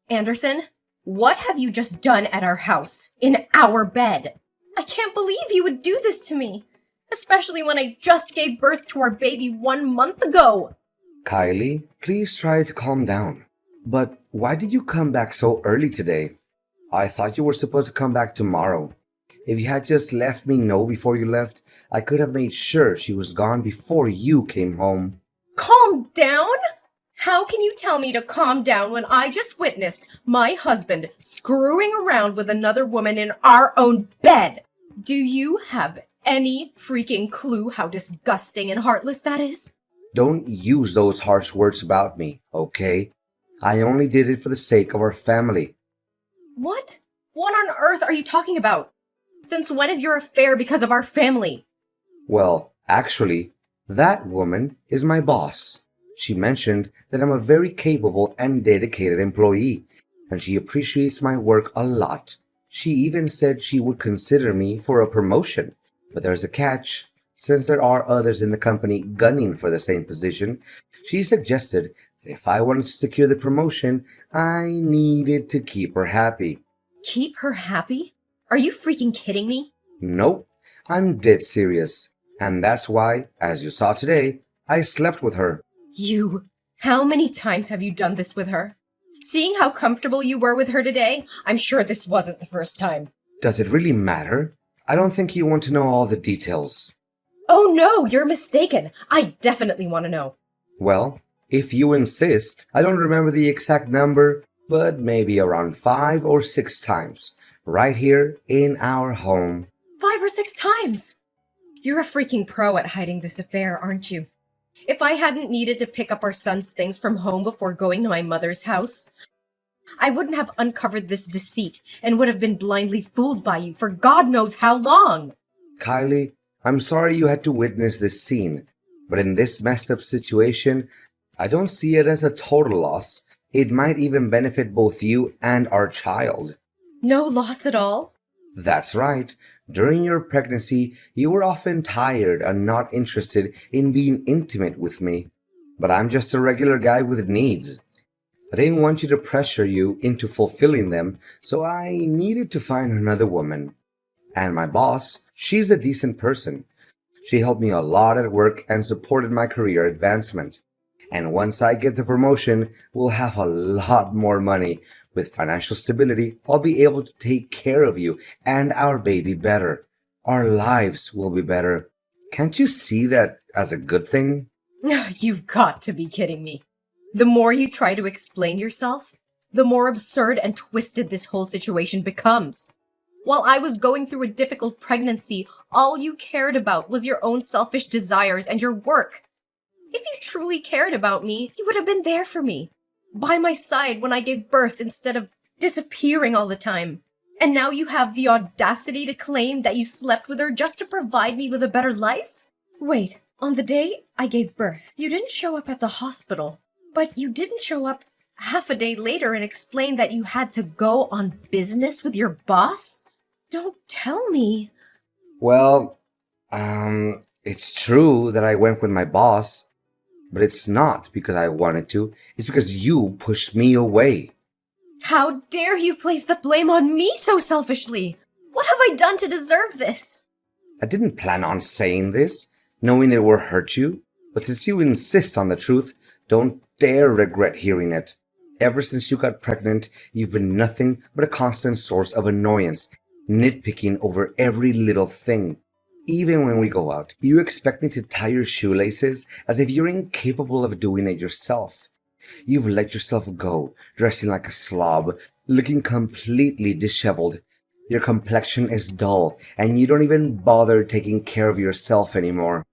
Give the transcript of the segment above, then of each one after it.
Anderson, what have you just done at our house, in our bed? I can't believe you would do this to me, especially when I just gave birth to our baby 1 month ago. Kylie, please try to calm down. But why did you come back so early today? I thought you were supposed to come back tomorrow. If you had just let me know before you left, I could have made sure she was gone before you came home. Calm down? How can you tell me to calm down when I just witnessed my husband screwing around with another woman in our own bed? Do you have any freaking clue how disgusting and heartless that is? Don't use those harsh words about me, okay? I only did it for the sake of our family. What? What on earth are you talking about? Since when is your affair because of our family? Well, actually, that woman is my boss. She mentioned that I'm a very capable and dedicated employee, and she appreciates my work a lot. She even said she would consider me for a promotion. But there's a catch. Since there are others in the company gunning for the same position, she suggested that if I wanted to secure the promotion, I needed to keep her happy. Keep her happy? Are you freaking kidding me? Nope, I'm dead serious. And that's why, as you saw today, I slept with her. How many times have you done this with her? Seeing how comfortable you were with her today, I'm sure this wasn't the first time. Does it really matter? I don't think you want to know all the details. Oh no, you're mistaken. I definitely want to know. Well, if you insist, I don't remember the exact number, but maybe around 5 or 6 times, right here in our home. 5 or 6 times? You're a freaking pro at hiding this affair, aren't you? If I hadn't needed to pick up our son's things from home before going to my mother's house, I wouldn't have uncovered this deceit and would have been blindly fooled by you for God knows how long. Kylie, I'm sorry you had to witness this scene, but in this messed up situation, I don't see it as a total loss. It might even benefit both you and our child. No loss at all? That's right. During your pregnancy, you were often tired and not interested in being intimate with me. But I'm just a regular guy with needs. I didn't want you to pressure you into fulfilling them, so I needed to find another woman. And my boss, she's a decent person. She helped me a lot at work and supported my career advancement. And once I get the promotion, we'll have a lot more money. With financial stability, I'll be able to take care of you and our baby better. Our lives will be better. Can't you see that as a good thing? You've got to be kidding me. The more you try to explain yourself, the more absurd and twisted this whole situation becomes. While I was going through a difficult pregnancy, all you cared about was your own selfish desires and your work. If you truly cared about me, you would have been there for me, by my side when I gave birth instead of disappearing all the time. And now you have the audacity to claim that you slept with her just to provide me with a better life? Wait, on the day I gave birth, you didn't show up at the hospital, but you didn't show up half a day later and explain that you had to go on business with your boss? Don't tell me. Well, it's true that I went with my boss. But it's not because I wanted to. It's because you pushed me away. How dare you place the blame on me so selfishly? What have I done to deserve this? I didn't plan on saying this, knowing it will hurt you. But since you insist on the truth, don't dare regret hearing it. Ever since you got pregnant, you've been nothing but a constant source of annoyance, nitpicking over every little thing. Even when we go out, you expect me to tie your shoelaces as if you're incapable of doing it yourself. You've let yourself go, dressing like a slob, looking completely disheveled. Your complexion is dull, and you don't even bother taking care of yourself anymore.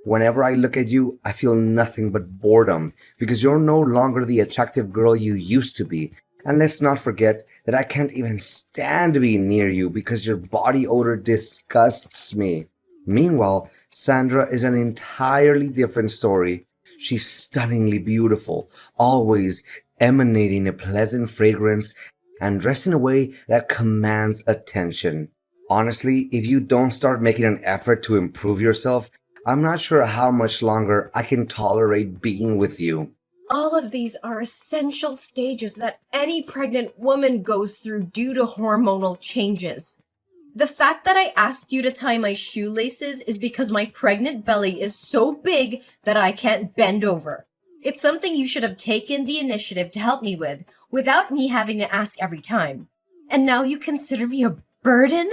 Whenever I look at you, I feel nothing but boredom, because you're no longer the attractive girl you used to be. And let's not forget that I can't even stand being near you because your body odor disgusts me. Meanwhile, Sandra is an entirely different story. She's stunningly beautiful, always emanating a pleasant fragrance and dressed in a way that commands attention. Honestly, if you don't start making an effort to improve yourself, I'm not sure how much longer I can tolerate being with you. All of these are essential stages that any pregnant woman goes through due to hormonal changes. The fact that I asked you to tie my shoelaces is because my pregnant belly is so big that I can't bend over. It's something you should have taken the initiative to help me with, without me having to ask every time. And now you consider me a burden?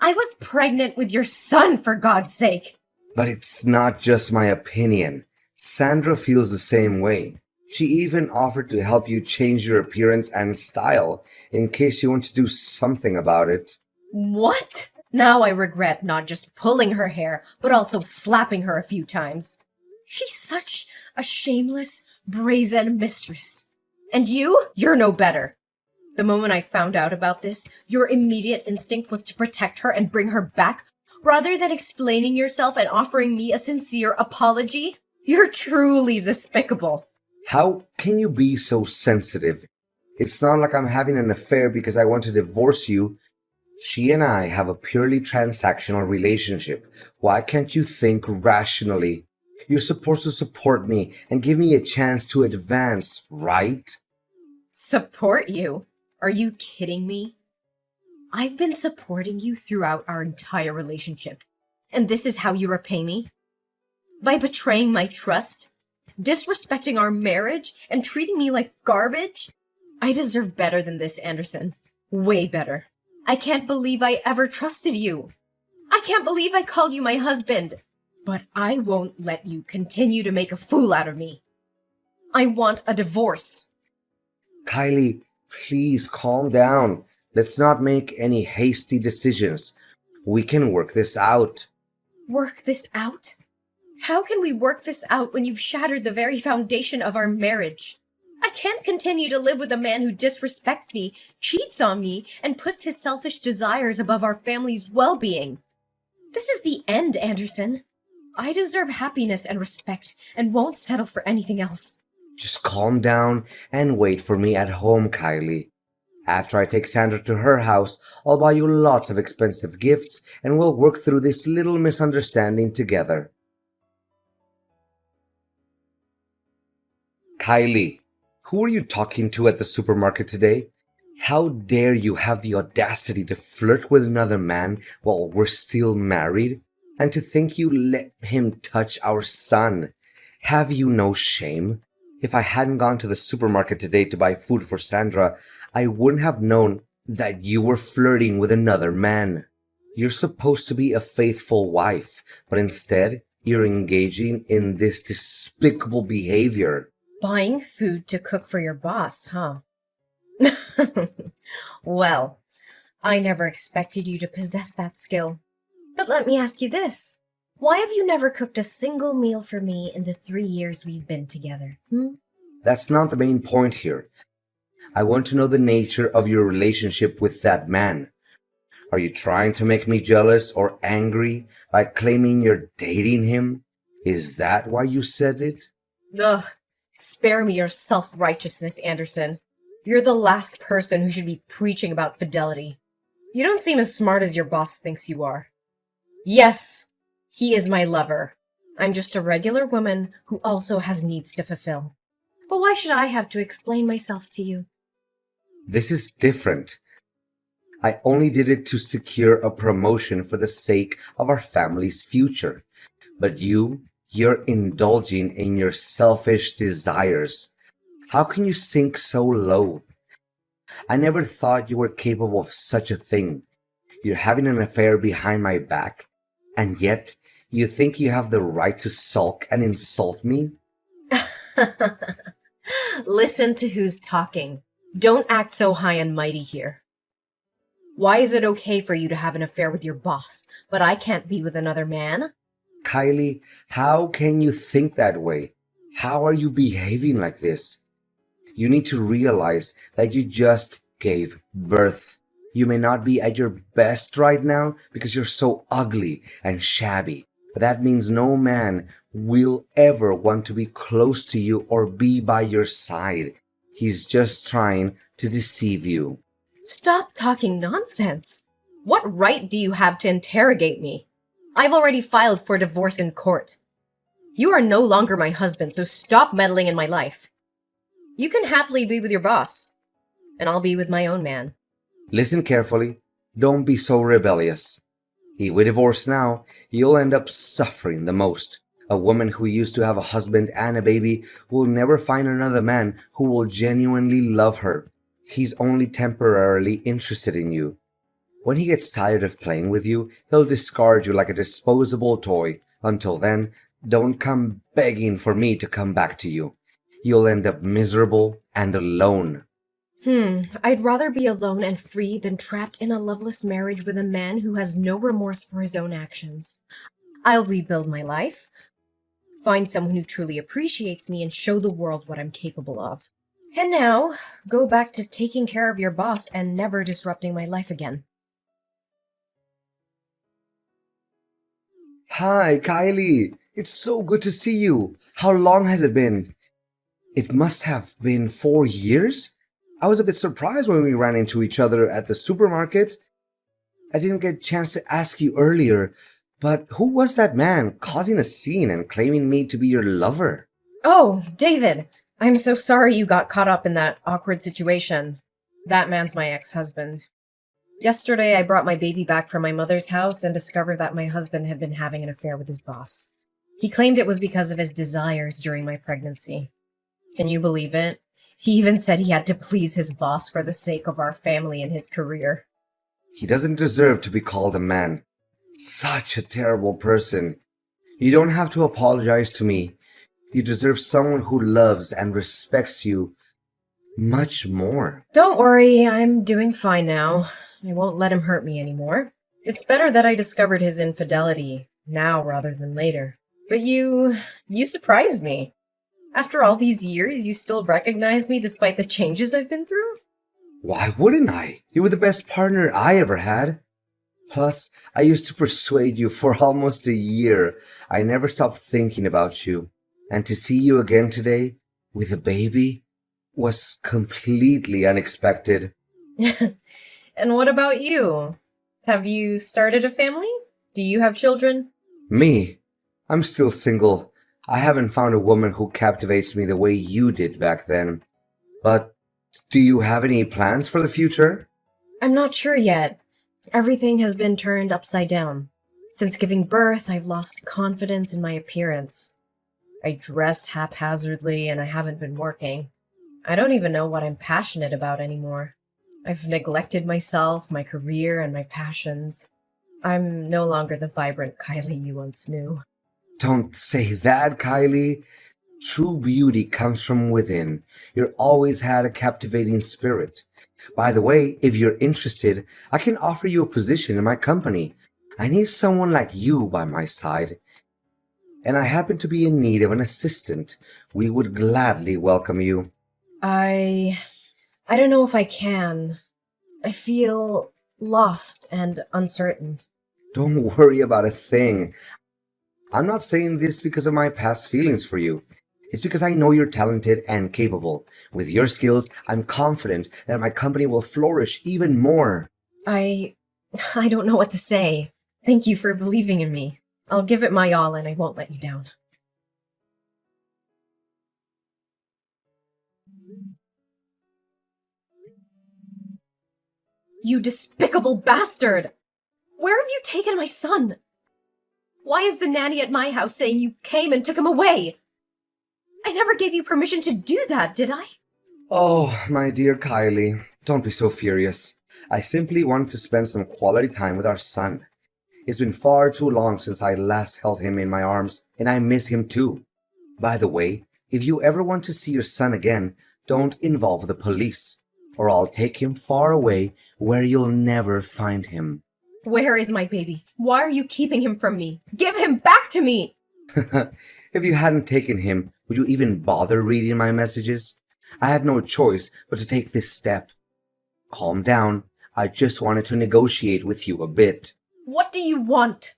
I was pregnant with your son, for God's sake! But it's not just my opinion. Sandra feels the same way. She even offered to help you change your appearance and style in case you want to do something about it. What? Now I regret not just pulling her hair, but also slapping her a few times. She's such a shameless, brazen mistress. And you're no better. The moment I found out about this, your immediate instinct was to protect her and bring her back, rather than explaining yourself and offering me a sincere apology. You're truly despicable. How can you be so sensitive? It's not like I'm having an affair because I want to divorce you. She and I have a purely transactional relationship. Why can't you think rationally? You're supposed to support me and give me a chance to advance, right? Support you? Are you kidding me? I've been supporting you throughout our entire relationship, and this is how you repay me? By betraying my trust? Disrespecting our marriage and treating me like garbage? I deserve better than this, Anderson. Way better. I can't believe I ever trusted you. I can't believe I called you my husband. But I won't let you continue to make a fool out of me. I want a divorce. Kylie, please calm down. Let's not make any hasty decisions. We can work this out. Work this out? How can we work this out when you've shattered the very foundation of our marriage? I can't continue to live with a man who disrespects me, cheats on me, and puts his selfish desires above our family's well-being. This is the end, Anderson. I deserve happiness and respect and won't settle for anything else. Just calm down and wait for me at home, Kylie. After I take Sandra to her house, I'll buy you lots of expensive gifts and we'll work through this little misunderstanding together. Kylie, who are you talking to at the supermarket today? How dare you have the audacity to flirt with another man while we're still married? And to think you let him touch our son? Have you no shame? If I hadn't gone to the supermarket today to buy food for Sandra, I wouldn't have known that you were flirting with another man. You're supposed to be a faithful wife, but instead, you're engaging in this despicable behavior. Buying food to cook for your boss, huh? Well, I never expected you to possess that skill. But let me ask you this. Why have you never cooked a single meal for me in the 3 years we've been together? That's not the main point here. I want to know the nature of your relationship with that man. Are you trying to make me jealous or angry by claiming you're dating him? Is that why you said it? Ugh, spare me your self-righteousness, Anderson. You're the last person who should be preaching about fidelity. You don't seem as smart as your boss thinks you are. Yes, he is my lover. I'm just a regular woman who also has needs to fulfill. But why should I have to explain myself to you? This is different. I only did it to secure a promotion for the sake of our family's future. But you're indulging in your selfish desires. How can you sink so low? I never thought you were capable of such a thing. You're having an affair behind my back, and yet you think you have the right to sulk and insult me? Listen to who's talking. Don't act so high and mighty here. Why is it okay for you to have an affair with your boss, but I can't be with another man? Kylie, how can you think that way? How are you behaving like this? You need to realize that you just gave birth. You may not be at your best right now because you're so ugly and shabby, but that means no man will ever want to be close to you or be by your side. He's just trying to deceive you. Stop talking nonsense. What right do you have to interrogate me? I've already filed for divorce in court. You are no longer my husband, so stop meddling in my life. You can happily be with your boss, and I'll be with my own man. Listen carefully. Don't be so rebellious. If we divorce now, you'll end up suffering the most. A woman who used to have a husband and a baby will never find another man who will genuinely love her. He's only temporarily interested in you. When he gets tired of playing with you, he'll discard you like a disposable toy. Until then, don't come begging for me to come back to you. You'll end up miserable and alone. I'd rather be alone and free than trapped in a loveless marriage with a man who has no remorse for his own actions. I'll rebuild my life, find someone who truly appreciates me, and show the world what I'm capable of. And now, go back to taking care of your boss and never disrupting my life again. Hi, Kylie. It's so good to see you. How long has it been? It must have been 4 years? I was a bit surprised when we ran into each other at the supermarket. I didn't get a chance to ask you earlier, but who was that man causing a scene and claiming me to be your lover? Oh, David! I'm so sorry you got caught up in that awkward situation. That man's my ex-husband. Yesterday, I brought my baby back from my mother's house and discovered that my husband had been having an affair with his boss. He claimed it was because of his desires during my pregnancy. Can you believe it? He even said he had to please his boss for the sake of our family and his career. He doesn't deserve to be called a man. Such a terrible person. You don't have to apologize to me. You deserve someone who loves and respects you much more. Don't worry, I'm doing fine now. I won't let him hurt me anymore. It's better that I discovered his infidelity now rather than later. But you surprised me. After all these years, you still recognize me despite the changes I've been through? Why wouldn't I? You were the best partner I ever had. Plus, I used to persuade you for almost a year. I never stopped thinking about you. And to see you again today, with a baby, was completely unexpected. And what about you? Have you started a family? Do you have children? Me? I'm still single. I haven't found a woman who captivates me the way you did back then. But do you have any plans for the future? I'm not sure yet. Everything has been turned upside down. Since giving birth, I've lost confidence in my appearance. I dress haphazardly and I haven't been working. I don't even know what I'm passionate about anymore. I've neglected myself, my career, and my passions. I'm no longer the vibrant Kylie you once knew. Don't say that, Kylie. True beauty comes from within. You've always had a captivating spirit. By the way, if you're interested, I can offer you a position in my company. I need someone like you by my side. And I happen to be in need of an assistant. We would gladly welcome you. I don't know if I can. I feel lost and uncertain. Don't worry about a thing. I'm not saying this because of my past feelings for you. It's because I know you're talented and capable. With your skills, I'm confident that my company will flourish even more. I don't know what to say. Thank you for believing in me. I'll give it my all and I won't let you down. You despicable bastard! Where have you taken my son? Why is the nanny at my house saying you came and took him away? I never gave you permission to do that, did I? Oh, my dear Kylie, don't be so furious. I simply wanted to spend some quality time with our son. It's been far too long since I last held him in my arms, and I miss him too. By the way, if you ever want to see your son again, don't involve the police, or I'll take him far away where you'll never find him. Where is my baby? Why are you keeping him from me? Give him back to me! If you hadn't taken him, would you even bother reading my messages? I had no choice but to take this step. Calm down. I just wanted to negotiate with you a bit. What do you want?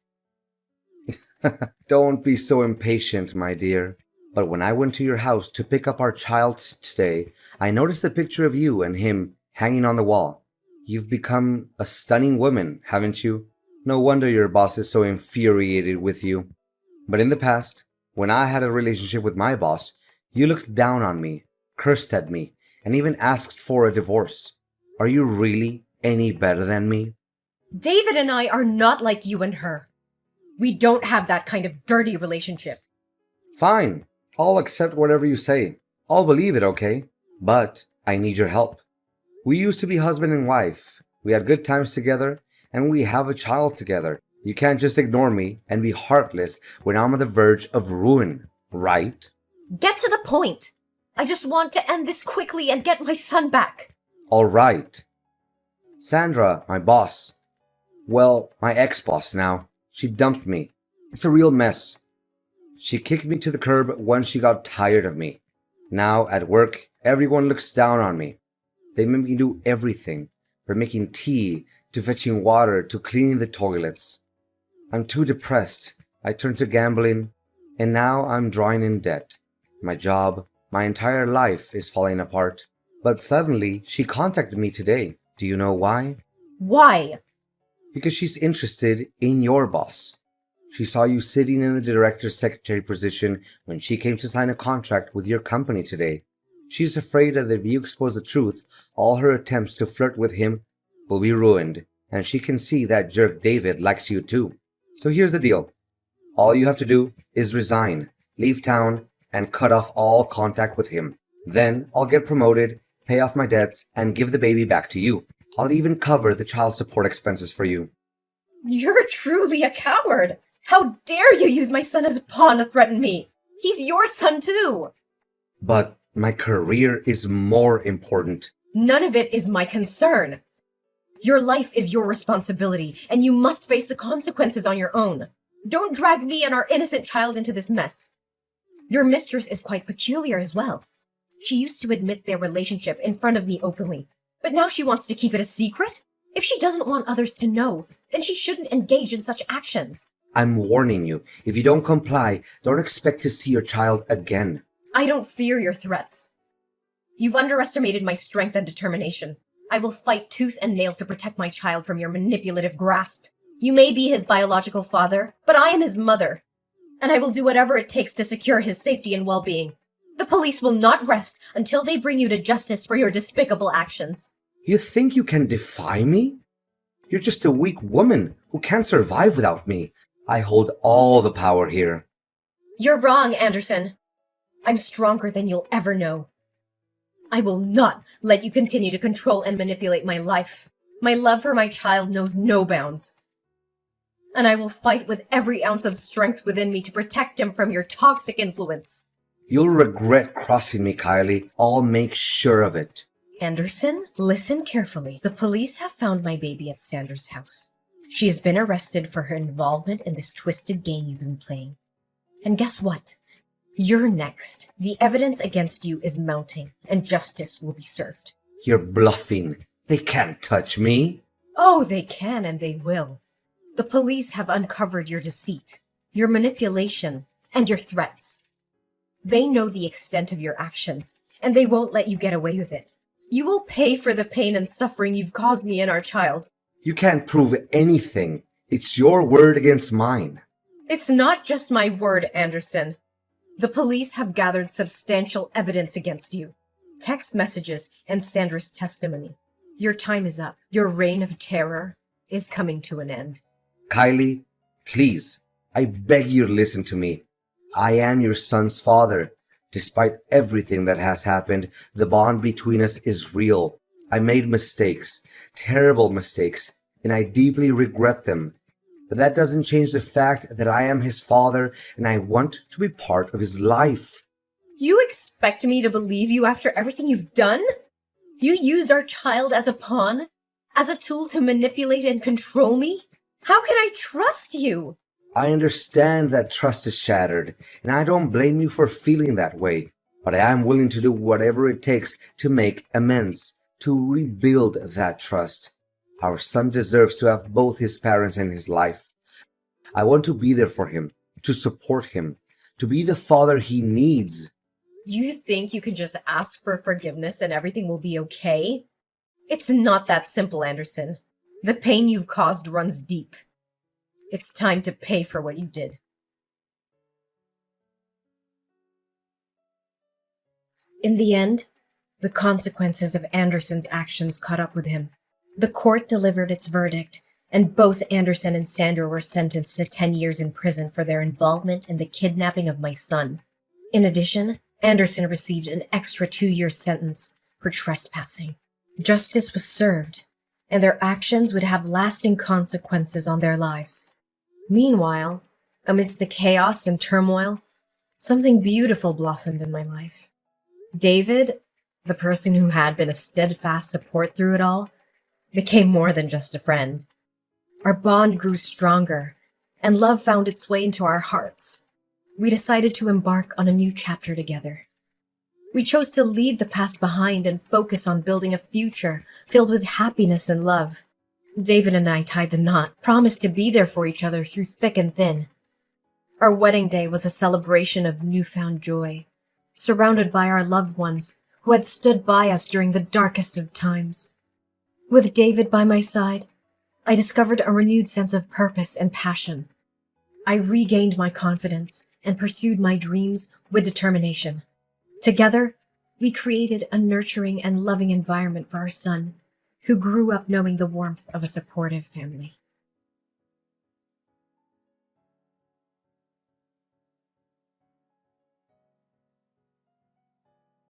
Don't be so impatient, my dear. But when I went to your house to pick up our child today, I noticed a picture of you and him hanging on the wall. You've become a stunning woman, haven't you? No wonder your boss is so infuriated with you. But in the past, when I had a relationship with my boss, you looked down on me. cursed at me, and even asked for a divorce. Are you really any better than me? David and I are not like you and her. We don't have that kind of dirty relationship. Fine, I'll accept whatever you say. I'll believe it, okay? But I need your help. We used to be husband and wife. We had good times together, and we have a child together. You can't just ignore me and be heartless when I'm on the verge of ruin, right? Get to the point. I just want to end this quickly and get my son back. All right. Sandra, my boss. Well, my ex-boss now. She dumped me. It's a real mess. She kicked me to the curb when she got tired of me. Now, at work, everyone looks down on me. They make me do everything, from making tea, to fetching water, to cleaning the toilets. I'm too depressed. I turned to gambling, and now I'm drawing in debt. My job, my entire life is falling apart. But suddenly, she contacted me today. Do you know why? Why? Because she's interested in your boss. She saw you sitting in the director's secretary position when she came to sign a contract with your company today. She's afraid that if you expose the truth, all her attempts to flirt with him will be ruined, and she can see that jerk David likes you too. So here's the deal. All you have to do is resign, leave town, and cut off all contact with him. Then I'll get promoted, pay off my debts, and give the baby back to you. I'll even cover the child support expenses for you. You're truly a coward. How dare you use my son as a pawn to threaten me? He's your son too. But my career is more important. None of it is my concern. Your life is your responsibility, and you must face the consequences on your own. Don't drag me and our innocent child into this mess. Your mistress is quite peculiar as well. She used to admit their relationship in front of me openly, but now she wants to keep it a secret? If she doesn't want others to know, then she shouldn't engage in such actions. I'm warning you. If you don't comply, don't expect to see your child again. I don't fear your threats. You've underestimated my strength and determination. I will fight tooth and nail to protect my child from your manipulative grasp. You may be his biological father, but I am his mother, and I will do whatever it takes to secure his safety and well-being. The police will not rest until they bring you to justice for your despicable actions. You think you can defy me? You're just a weak woman who can't survive without me. I hold all the power here. You're wrong, Anderson. I'm stronger than you'll ever know. I will not let you continue to control and manipulate my life. My love for my child knows no bounds. And I will fight with every ounce of strength within me to protect him from your toxic influence. You'll regret crossing me, Kylie. I'll make sure of it. Anderson, listen carefully. The police have found my baby at Sandra's house. She has been arrested for her involvement in this twisted game you've been playing. And guess what? You're next. The evidence against you is mounting, and justice will be served. You're bluffing. They can't touch me. Oh, they can and they will. The police have uncovered your deceit, your manipulation, and your threats. They know the extent of your actions, and they won't let you get away with it. You will pay for the pain and suffering you've caused me and our child. You can't prove anything. It's your word against mine. It's not just my word, Anderson. The police have gathered substantial evidence against you. Text messages and Sandra's testimony. Your time is up. Your reign of terror is coming to an end. Kylie, please, I beg you to listen to me. I am your son's father. Despite everything that has happened, the bond between us is real. I made mistakes, terrible mistakes, and I deeply regret them. But that doesn't change the fact that I am his father and I want to be part of his life. You expect me to believe you after everything you've done? You used our child as a pawn? As a tool to manipulate and control me? How can I trust you? I understand that trust is shattered, and I don't blame you for feeling that way. But I am willing to do whatever it takes to make amends, to rebuild that trust. Our son deserves to have both his parents in his life. I want to be there for him, to support him, to be the father he needs. You think you can just ask for forgiveness and everything will be okay? It's not that simple, Anderson. The pain you've caused runs deep. It's time to pay for what you did. In the end, The consequences of Anderson's actions caught up with him. The court delivered its verdict, and both Anderson and Sandra were sentenced to 10 years in prison for their involvement in the kidnapping of my son. In addition, Anderson received an extra 2-year sentence for trespassing. Justice was served, and their actions would have lasting consequences on their lives. Meanwhile, amidst the chaos and turmoil, something beautiful blossomed in my life. David, the person who had been a steadfast support through it all, became more than just a friend. Our bond grew stronger, and love found its way into our hearts. We decided to embark on a new chapter together. We chose to leave the past behind and focus on building a future filled with happiness and love. David and I tied the knot, promised to be there for each other through thick and thin. Our wedding day was a celebration of newfound joy, surrounded by our loved ones who had stood by us during the darkest of times. With David by my side, I discovered a renewed sense of purpose and passion. I regained my confidence and pursued my dreams with determination. Together, we created a nurturing and loving environment for our son, who grew up knowing the warmth of a supportive family.